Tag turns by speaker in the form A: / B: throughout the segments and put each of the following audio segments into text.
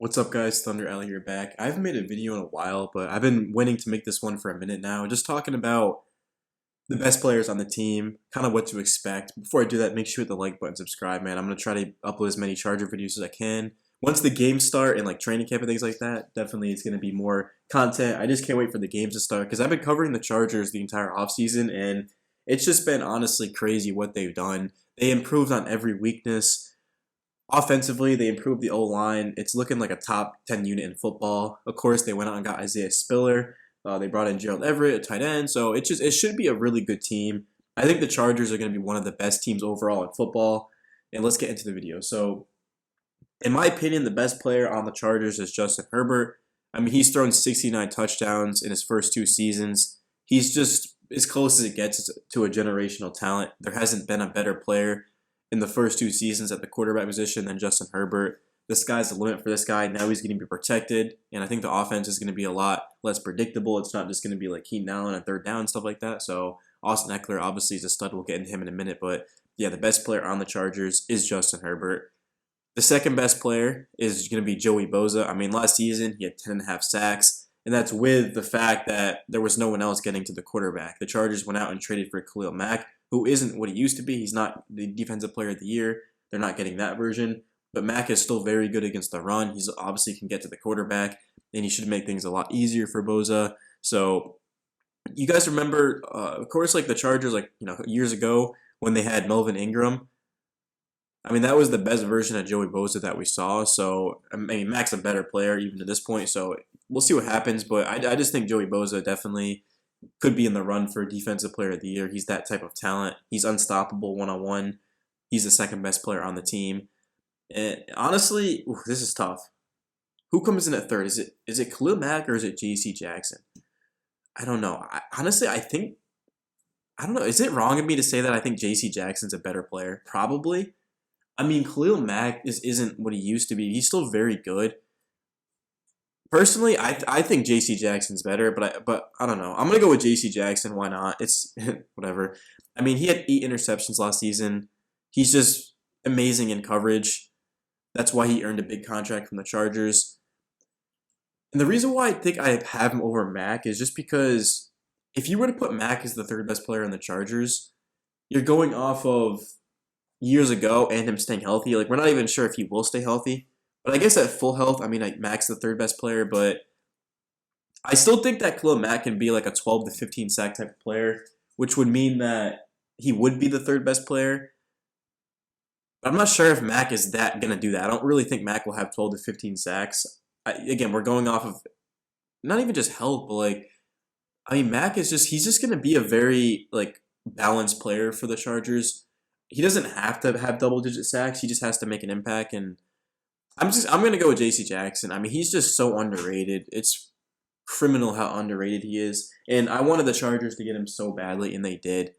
A: What's up, guys? Thunder Alley here back. I haven't made a video in a while, but I've been waiting to make this one for a minute now. Just talking about the best players on the team, kind of what to expect. Before I do that, make sure you hit the like button, subscribe, man. I'm going to try to upload as many Charger videos as I can. Once the games start and like training camp and things like that, definitely it's going to be more content. I just can't wait for the games to start because I've been covering the Chargers the entire offseason, and it's just been honestly crazy what they've done. They improved on every weakness. Offensively, they improved the O-line. It's looking like a top 10 unit in football. Of course, they went out and got Isaiah Spiller. They brought in Gerald Everett, a tight end. So it should be a really good team. I think the Chargers are going to be one of the best teams overall in football. And let's get into the video. So, in my opinion, the best player on the Chargers is Justin Herbert. I mean, he's thrown 69 touchdowns in his first 2 seasons. He's just as close as it gets to a generational talent. There hasn't been a better player in the first 2 seasons at the quarterback position than Justin Herbert. The sky's the limit for this guy. Now he's going to be protected, and I think the offense is going to be a lot less predictable. It's not just going to be like Keenan Allen on third down and stuff like that. So Austin Eckler obviously is a stud. We'll get into him in a minute, but yeah, the best player on the Chargers is Justin Herbert. The second best player is going to be Joey Bosa. I mean, last season he had 10.5 sacks, and that's with the fact that there was no one else getting to the quarterback. The Chargers went out and traded for Khalil Mack, who isn't what he used to be. He's not the defensive player of the year. They're not getting that version. But Mack is still very good against the run. He's obviously can get to the quarterback, and he should make things a lot easier for Bosa. So you guys remember, of course, like the Chargers, like years ago when they had Melvin Ingram. I mean, that was the best version of Joey Bosa that we saw. So I mean, Mack's a better player even to this point. So we'll see what happens. But I just think Joey Bosa definitely could be in the run for Defensive Player of the Year. He's that type of talent. He's unstoppable one-on-one. He's the second best player on the team. And honestly, this is tough. Who comes in at third? Is it Khalil Mack or is it J.C. Jackson? I don't know. Honestly, I don't know. Is it wrong of me to say that I think J.C. Jackson's a better player? Probably. I mean, Khalil Mack isn't what he used to be. He's still very good. Personally, I think J.C. Jackson's better, but I don't know. I'm gonna go with J.C. Jackson. Why not? It's whatever. I mean, he had 8 interceptions last season. He's just amazing in coverage. That's why he earned a big contract from the Chargers. And the reason why I think I have him over Mack is just because if you were to put Mack as the third best player on the Chargers, you're going off of years ago and him staying healthy. Like, we're not even sure if he will stay healthy. But I guess at full health, I mean, like Mack's the third best player, but I still think that Khalil Mack can be like a 12 to 15 sack type of player, which would mean that he would be the third best player. But I'm not sure if Mack is going to do that. I don't really think Mack will have 12 to 15 sacks. Again, we're going off of not even just health, but like, I mean, Mack is he's just going to be a very like balanced player for the Chargers. He doesn't have to have double-digit sacks. He just has to make an impact, and I'm gonna go with J.C. Jackson. I mean, he's just so underrated. It's criminal how underrated he is. And I wanted the Chargers to get him so badly, and they did.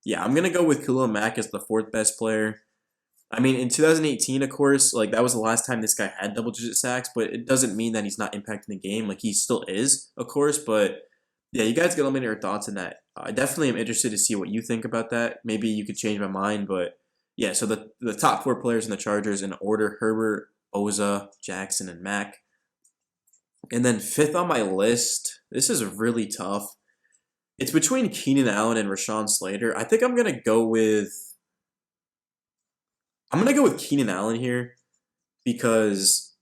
A: Yeah, I'm gonna go with Khalil Mack as the fourth best player. I mean, in 2018, of course, like that was the last time this guy had double-digit sacks, but it doesn't mean that he's not impacting the game. Like he still is, of course. But yeah, you guys get all your thoughts on that. I definitely am interested to see what you think about that. Maybe you could change my mind, but yeah. So the top 4 players in the Chargers in order: Herbert, Bosa, Jackson, and Mack. And then 5th on my list, this is really tough. It's between Keenan Allen and Rashawn Slater. I think I'm gonna go with Keenan Allen here because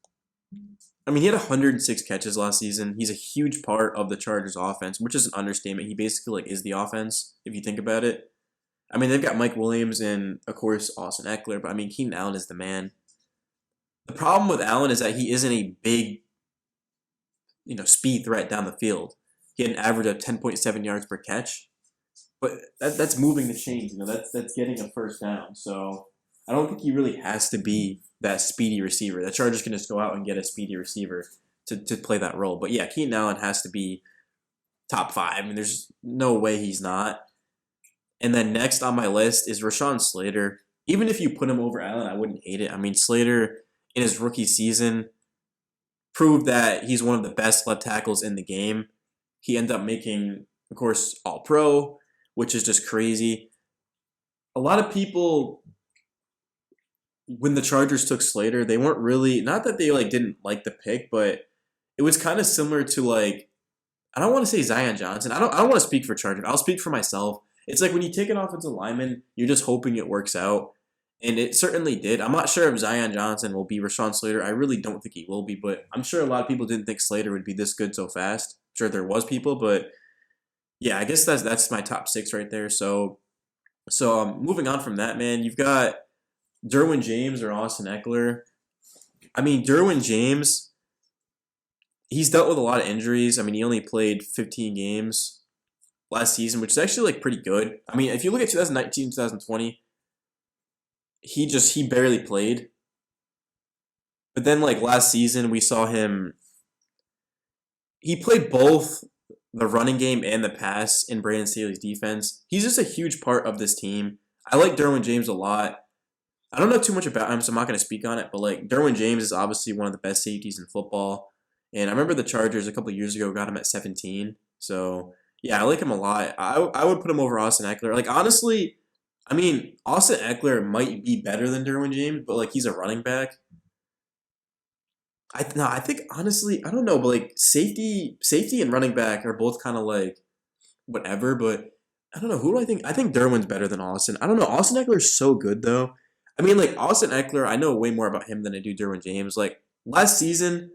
A: I mean he had 106 catches last season. He's a huge part of the Chargers offense, which is an understatement. He basically like is the offense if you think about it. I mean they've got Mike Williams and of course Austin Eckler, but I mean Keenan Allen is the man. The problem with Allen is that he isn't a big, speed threat down the field. He had an average of 10.7 yards per catch, but that's moving the chains. That's getting a first down. So I don't think he really has to be that speedy receiver. The Chargers can just go out and get a speedy receiver to play that role. But yeah, Keenan Allen has to be top 5. I mean, there's no way he's not. And then next on my list is Rashawn Slater. Even if you put him over Allen, I wouldn't hate it. I mean, Slater in his rookie season proved that he's one of the best left tackles in the game. He ended up making, of course, All-Pro, which is just crazy. A lot of people when the Chargers took Slater, they weren't really, not that they like didn't like the pick, but it was kind of similar to like, I don't want to say Zion Johnson. I don't want to speak for Chargers. I'll speak for myself. It's like when you take an offensive lineman, you're just hoping it works out. And it certainly did. I'm not sure if Zion Johnson will be Rashawn Slater. I really don't think he will be, but I'm sure a lot of people didn't think Slater would be this good so fast. I'm sure there was people, but yeah, I guess that's my top six right there. So moving on from that, man, you've got Derwin James or Austin Eckler. I mean, Derwin James, he's dealt with a lot of injuries. I mean, he only played 15 games last season, which is actually like pretty good. I mean, if you look at 2019, 2020, he barely played. But then like last season, we saw him. He played both the running game and the pass in Brandon Staley's defense. He's just a huge part of this team. I like Derwin James a lot. I don't know too much about him, so I'm not going to speak on it. But like Derwin James is obviously one of the best safeties in football. And I remember the Chargers a couple of years ago got him at 17. So yeah, I like him a lot. I would put him over Austin Eckler. Like honestly, I mean Austin Eckler might be better than Derwin James, but like he's a running back. I think honestly I don't know, but like safety and running back are both kind of like whatever. But I don't know, who do I think? I think Derwin's better than Austin. I don't know. Austin Eckler's so good though. I mean, like Austin Eckler, I know way more about him than I do Derwin James. Like last season,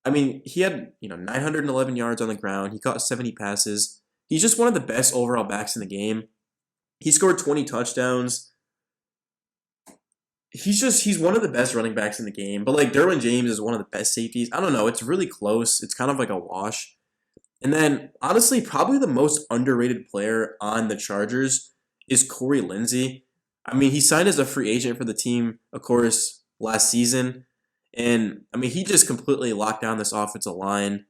A: I mean, he had 911 yards on the ground. He caught 70 passes. He's just one of the best overall backs in the game. He scored 20 touchdowns. He's one of the best running backs in the game. But like Derwin James is one of the best safeties. I don't know. It's really close. It's kind of like a wash. And then honestly, probably the most underrated player on the Chargers is Corey Lindsey. I mean, he signed as a free agent for the team, of course, last season. And I mean, he just completely locked down this offensive line.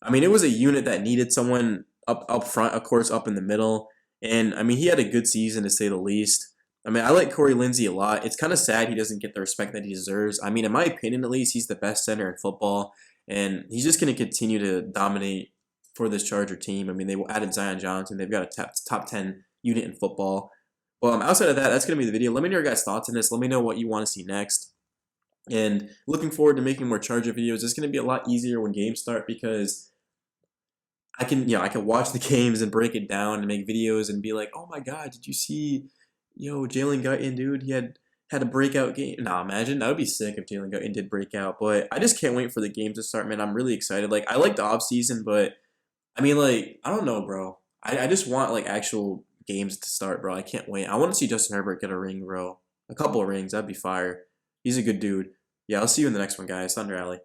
A: I mean, it was a unit that needed someone up front, of course, up in the middle. And I mean, he had a good season to say the least. I mean, I like Corey Lindsey a lot. It's kind of sad he doesn't get the respect that he deserves. I mean, in my opinion, at least, he's the best center in football, and he's just going to continue to dominate for this Charger team. I mean, they added Zion Johnson. They've got a top 10 unit in football. Well, outside of that, that's going to be the video. Let me know your guys' thoughts on this. Let me know what you want to see next. And looking forward to making more Charger videos. It's going to be a lot easier when games start because I can watch the games and break it down and make videos and be like, oh my God, did you see, Jalen Guyton, dude? He had a breakout game. Nah, imagine. That would be sick if Jalen Guyton did break out. But I just can't wait for the games to start, man. I'm really excited. Like, I like the off season, but I mean, like, I don't know, bro. I just want, like, actual games to start, bro. I can't wait. I want to see Justin Herbert get a ring, bro. A couple of rings. That'd be fire. He's a good dude. Yeah, I'll see you in the next one, guys. Thunder Alley.